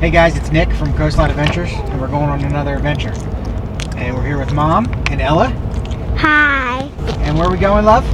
Hey guys, it's Nick from Coastline Adventures, and we're going on another adventure. And we're here with Mom and Ella. Hi. And where are we going, love?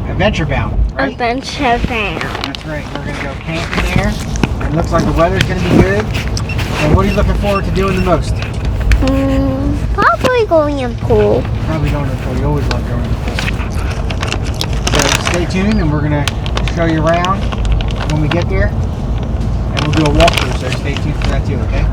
Adventure Bound, right? Adventure Bound. That's right. We're going to go camping there. It looks like the weather's going to be good. And what are you looking forward to doing the most? Probably going in pool. Probably going to the pool. You always love going to the pool. So stay tuned, and we're going to show you around when we get there. And we'll do a walkthrough, so stay tuned for that too, okay?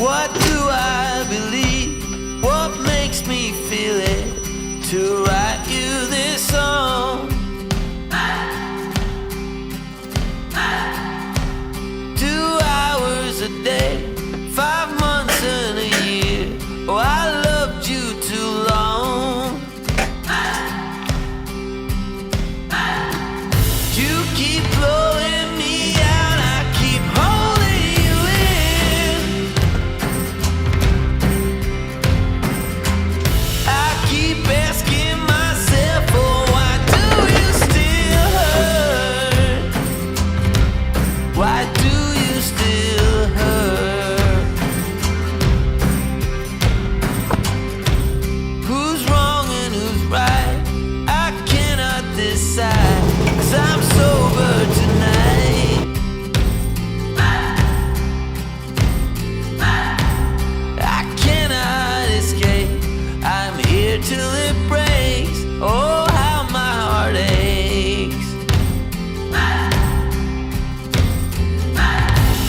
What do I believe? What makes me feel it to write you this song? 2 hours a day, 5 months and a year. Oh, I loved you too long. You keep blowing me out, I keep holding you in. I keep asking myself, oh, why do you still hurt? Why do you still hurt? Who's wrong and who's right? I cannot decide, 'cause I'm sober tonight. I cannot escape, I'm here till it breaks. Oh, how my heart aches.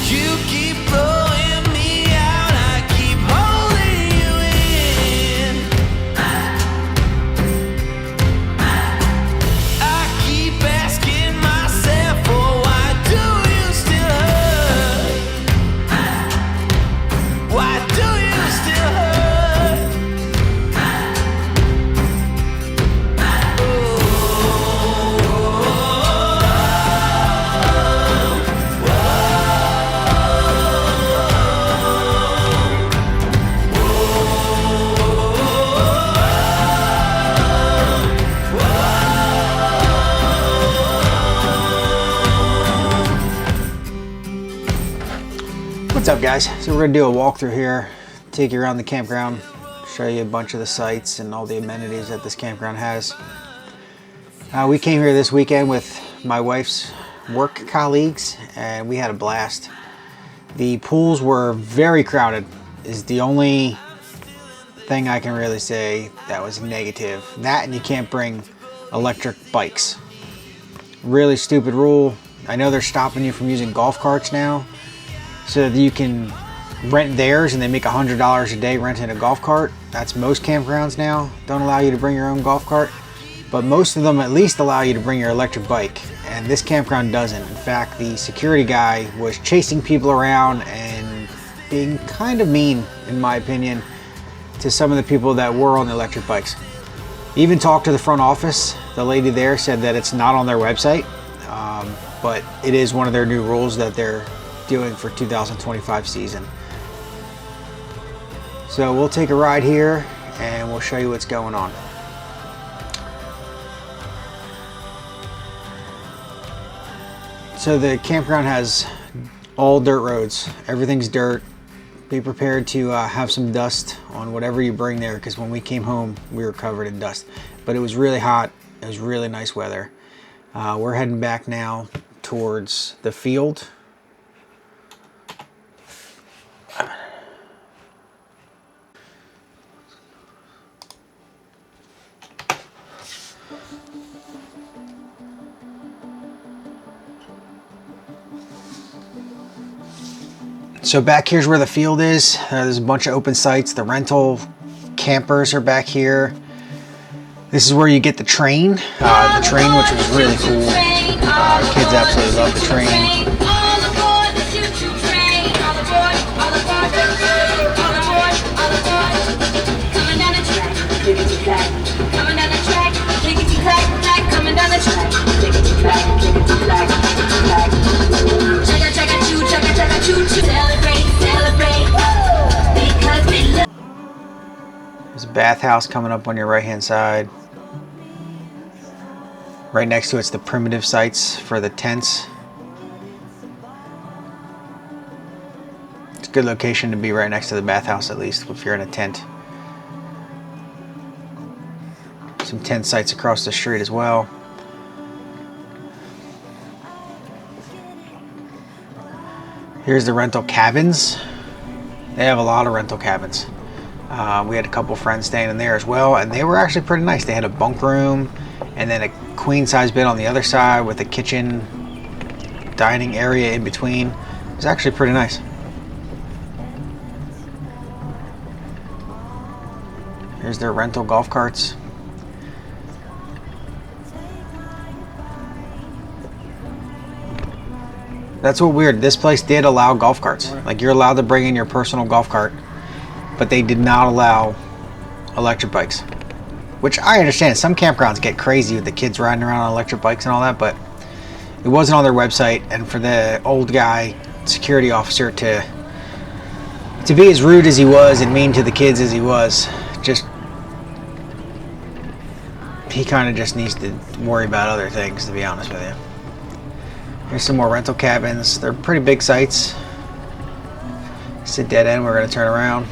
You keep blowing me out, I keep holding you in. I keep asking myself, oh, why do you still hurt? Why do you still hurt? What's up, guys? So we're gonna do a walkthrough here, take you around the campground, show you a bunch of the sites and all the amenities that this campground has. We came here this weekend with my wife's work colleagues, and we had a blast. The pools were very crowded, is the only thing I can really say that was negative. That, and you can't bring electric bikes. Really stupid rule. I know they're stopping you from using golf carts now, so that you can rent theirs, and they make $100 a day renting a golf cart. That's most campgrounds now. Don't allow you to bring your own golf cart, but most of them at least allow you to bring your electric bike, and this campground doesn't. In fact, the security guy was chasing people around and being kind of mean, in my opinion, to some of the people that were on the electric bikes. Even talked to the front office. The lady there said that it's not on their website, but it is one of their new rules that they're doing for 2025 season. So we'll take a ride here and we'll show you what's going on. So the campground has all dirt roads. Everything's dirt. Be prepared to have some dust on whatever you bring there, because when we came home we were covered in dust. But it was really hot. It was really nice weather. We're heading back now towards the field. So back here's where the field is. There's a bunch of open sites. The rental campers are back here. This is where you get the train, which was really cool. Kids absolutely love the train. There's a bathhouse coming up on your right hand side. Right next to it's the primitive sites for the tents. It's a good location to be right next to the bathhouse, at least if you're in a tent. Some tent sites across the street as well. Here's the rental cabins. They have a lot of rental cabins. We had a couple friends staying in there as well, and they were actually pretty nice. They had a bunk room and then a queen size bed on the other side with a kitchen, dining area in between. It was actually pretty nice. Here's their rental golf carts. That's what weird. This place did allow golf carts. Like, you're allowed to bring in your personal golf cart, but they did not allow electric bikes. Which I understand. Some campgrounds get crazy with the kids riding around on electric bikes and all that, but it wasn't on their website. And for the old guy security officer to be as rude as he was and mean to the kids as he was, he kind of just needs to worry about other things, to be honest with you. Here's some more rental cabins. They're pretty big sites. It's a dead end. We're going to turn around.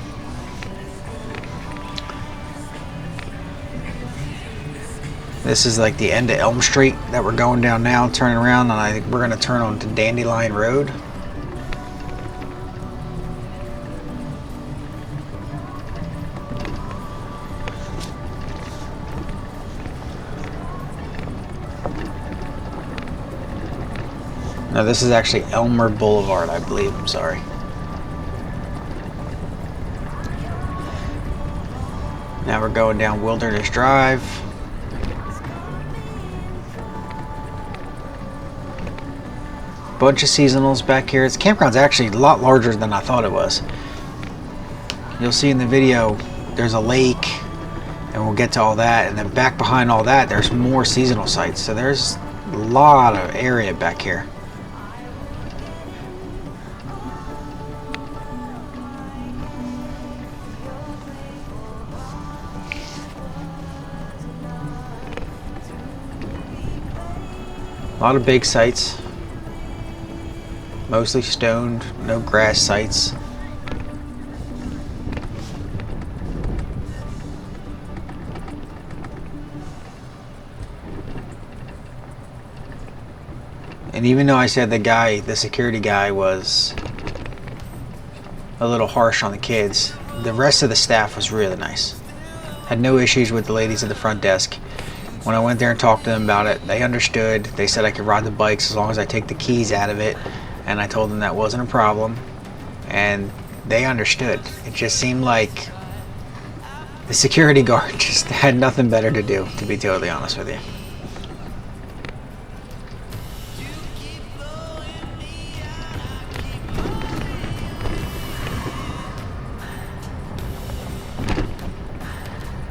This is like the end of Elm Street that we're going down now, turning around, and I think we're going to turn onto Dandelion Road. No, this is actually Elmer Boulevard, I believe. I'm sorry. Now we're going down Wilderness Drive. Bunch of seasonals back here. This campground's actually a lot larger than I thought it was. You'll see in the video there's a lake, and we'll get to all that. And then back behind all that, there's more seasonal sites. So there's a lot of area back here. A lot of big sites, mostly stoned, no grass sites. And even though I said the security guy was a little harsh on the kids, the rest of the staff was really nice. Had no issues with the ladies at the front desk. When I went there and talked to them about it, they understood. They said I could ride the bikes as long as I take the keys out of it, and I told them that wasn't a problem, and they understood. It just seemed like the security guard just had nothing better to do, to be totally honest with you.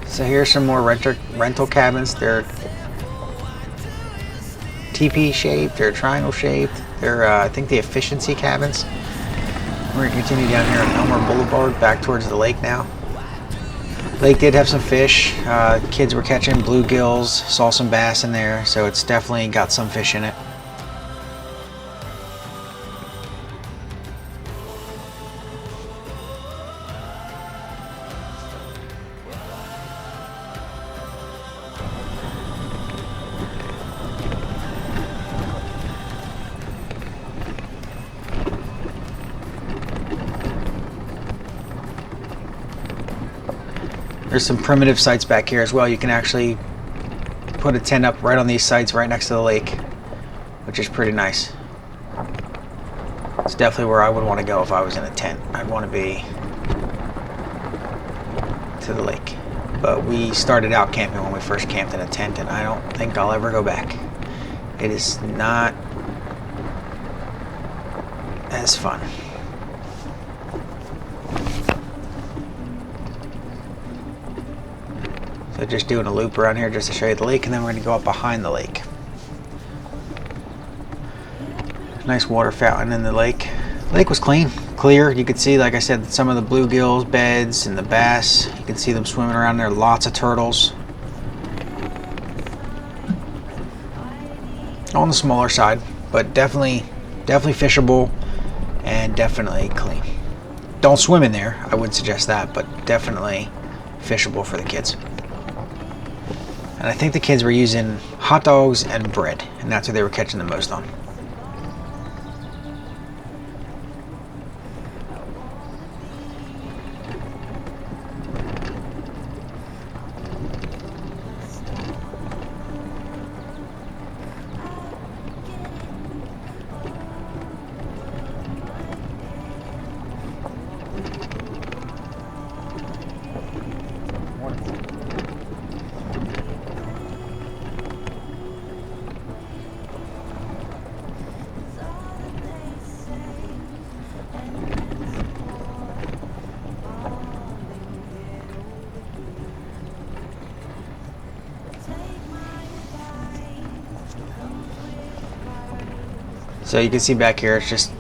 So here's some more rental cabins. They're TP shaped, they're triangle shaped. They're I think the efficiency cabins. We're gonna continue down here on Elmer Boulevard back towards the lake now. Lake did have some fish. Kids were catching bluegills, saw some bass in there, so it's definitely got some fish in it. There's some primitive sites back here as well. You can actually put a tent up right on these sites right next to the lake, which is pretty nice. It's definitely where I would want to go if I was in a tent. I'd want to be to the lake. But we started out camping when we first camped in a tent, and I don't think I'll ever go back. It is not as fun. So just doing a loop around here just to show you the lake, and then we're going to go up behind the lake. Nice water fountain in the lake. Lake was clean, clear. You could see, like I said, some of the bluegills beds and the bass. You can see them swimming around there. Lots of turtles. On the smaller side, but definitely fishable and definitely clean. Don't swim in there, I wouldn't suggest that, but definitely fishable for the kids. And I think the kids were using hot dogs and bread, and that's what they were catching the most on. So you can see back here, it's just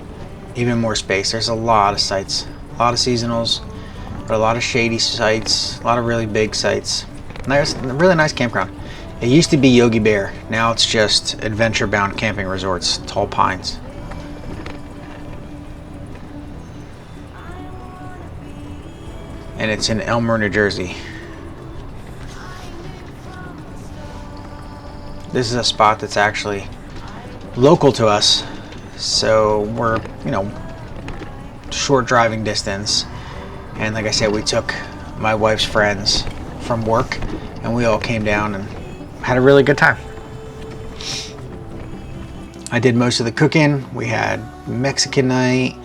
even more space. There's a lot of sites, a lot of seasonals, but a lot of shady sites, a lot of really big sites. There's a really nice campground. It used to be Yogi Bear. Now it's just Adventure Bound Camping Resorts, Tall Pines. And it's in Elmer, New Jersey. This is a spot that's actually local to us. So we're, short driving distance. And like I said, we took my wife's friends from work and we all came down and had a really good time. I did most of the cooking. We had Mexican night.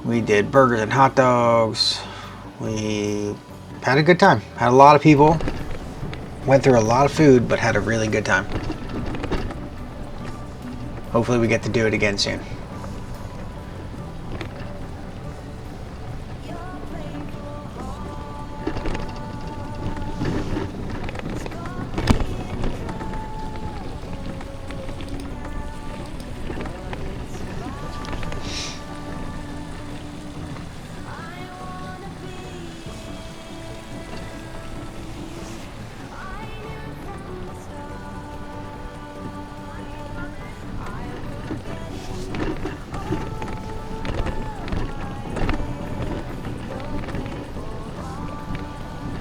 We did burgers and hot dogs. We had a good time. Had a lot of people. Went through a lot of food, but had a really good time. Hopefully we get to do it again soon.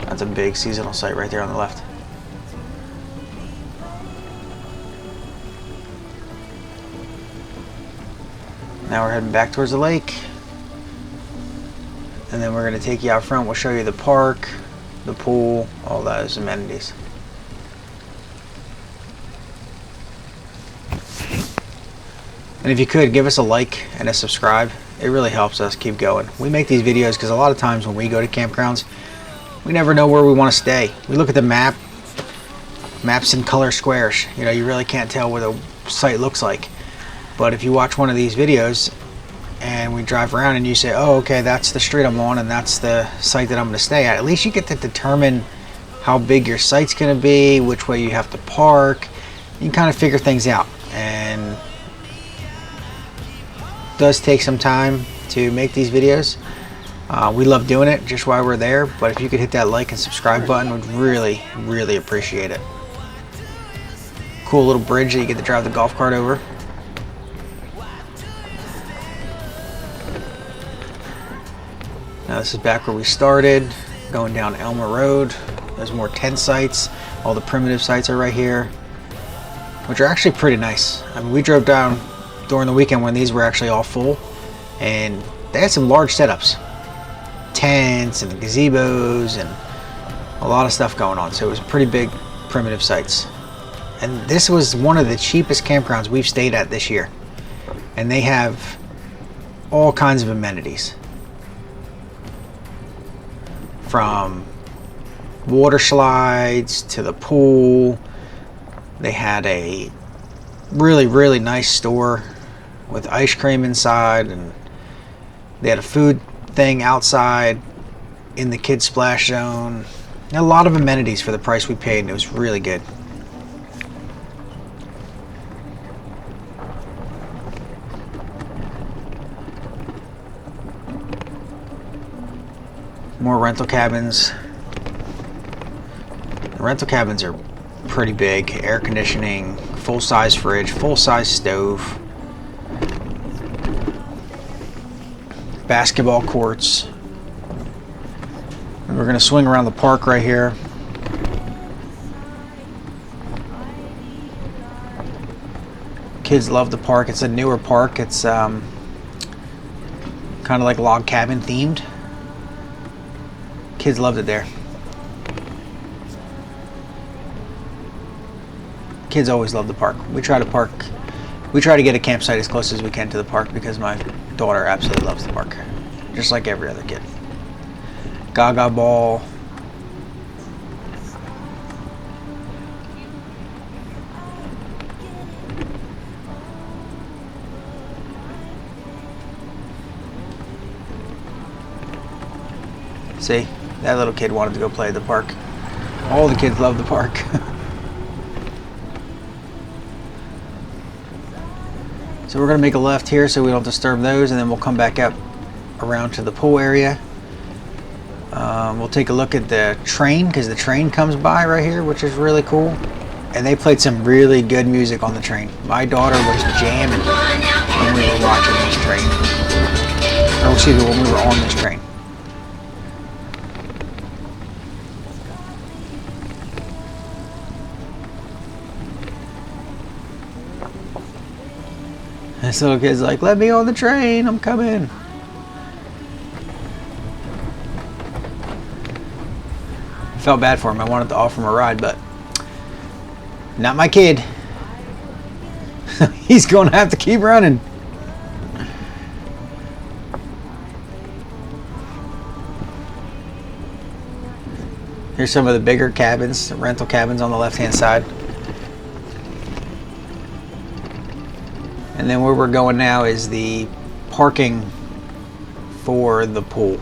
That's a big seasonal site right there on the left. Now we're heading back towards the lake. And then we're going to take you out front. We'll show you the park, the pool, all those amenities. And if you could, give us a like and a subscribe. It really helps us keep going. We make these videos because a lot of times when we go to campgrounds, we never know where we want to stay. We look at the map. Maps in color squares. You really can't tell what the site looks like. But if you watch one of these videos and we drive around and you say, oh, okay, that's the street I'm on and that's the site that I'm going to stay at least you get to determine how big your site's going to be, which way you have to park. You can kind of figure things out. And it does take some time to make these videos. We love doing it just while we're there, but if you could hit that like and subscribe button, we'd really, really appreciate it. Cool little bridge that you get to drive the golf cart over. Now this is back where we started, going down Elmer Road. There's more tent sites. All the primitive sites are right here, which are actually pretty nice. I mean, we drove down during the weekend when these were actually all full, and they had some large setups. Tents and gazebos and a lot of stuff going on. So it was pretty big primitive sites. And this was one of the cheapest campgrounds we've stayed at this year. And they have all kinds of amenities. From water slides to the pool. They had a really, really nice store with ice cream inside, and they had a food thing outside in the kids splash zone. A lot of amenities for the price we paid, and it was really good. More rental cabins. The rental cabins are pretty big. Air conditioning, full-size fridge, full-size stove, basketball courts. And we're going to swing around the park right here. Kids love the park. It's a newer park. It's kind of like log cabin themed. Kids loved it there. Kids always love the park. We try to get a campsite as close as we can to the park because my daughter absolutely loves the park, just like every other kid. Gaga ball. See, that little kid wanted to go play at the park. All the kids love the park. So we're going to make a left here so we don't disturb those, and then we'll come back up around to the pool area. We'll take a look at the train, because the train comes by right here, which is really cool. And they played some really good music on the train. My daughter was jamming when we were watching this train. Or excuse me, when we were on this train. This little kid's like, let me on the train, I'm coming. I felt bad for him. I wanted to offer him a ride, but not my kid. He's going to have to keep running. Here's some of the bigger cabins, rental cabins on the left-hand side. And then where we're going now is the parking for the pool.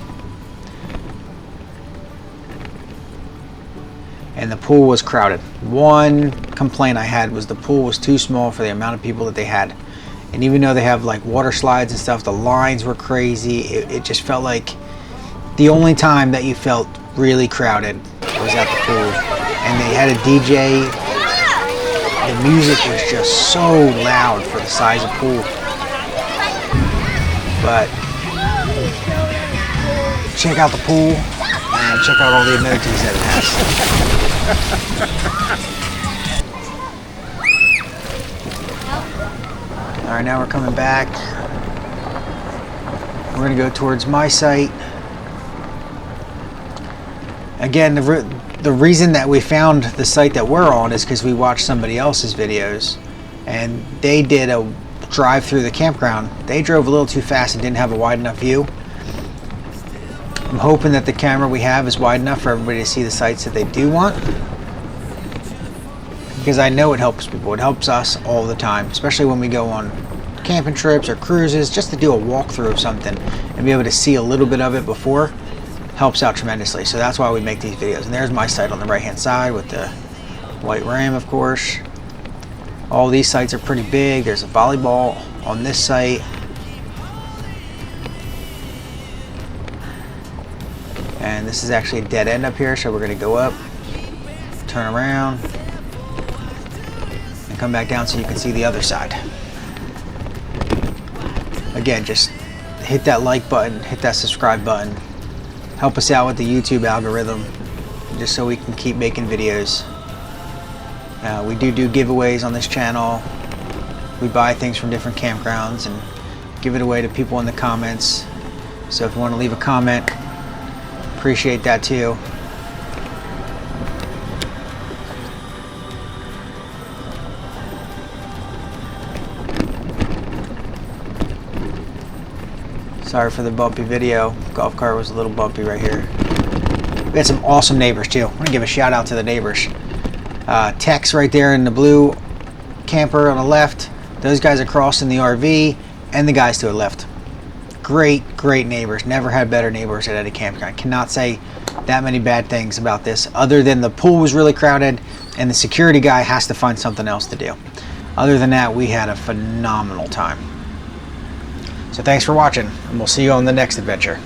And the pool was crowded. One complaint I had was the pool was too small for the amount of people that they had. And even though they have like water slides and stuff, the lines were crazy. It just felt like the only time that you felt really crowded was at the pool. And they had a DJ. The music was just so loud for the size of pool. But check out the pool and check out all the amenities that it has. Alright, now we're coming back. We're going to go towards my site. Again, the reason that we found the site that we're on is because we watched somebody else's videos and they did a drive through the campground. They drove a little too fast and didn't have a wide enough view. I'm hoping that the camera we have is wide enough for everybody to see the sites that they do want, because I know it helps people. It helps us all the time, especially when we go on camping trips or cruises, just to do a walkthrough of something and be able to see a little bit of it before. Helps out tremendously. So that's why we make these videos. And there's my site on the right hand side with the white ram, of course. All these sites are pretty big. There's a volleyball on this site. And this is actually a dead end up here, so we're going to go up, turn around, and come back down so you can see the other side. Again, just hit that like button, hit that subscribe button. Help us out with the YouTube algorithm, just so we can keep making videos. We do giveaways on this channel. We buy things from different campgrounds and give it away to people in the comments. So if you want to leave a comment, appreciate that too. Sorry for the bumpy video. Golf cart was a little bumpy right here. We had some awesome neighbors too. I want to give a shout out to the neighbors. Tex right there in the blue camper on the left. Those guys across in the RV, and the guys to the left. Great neighbors. Never had better neighbors at any campground. Cannot say that many bad things about this, other than the pool was really crowded and the security guy has to find something else to do. Other than that, we had a phenomenal time. So thanks for watching, and we'll see you on the next adventure.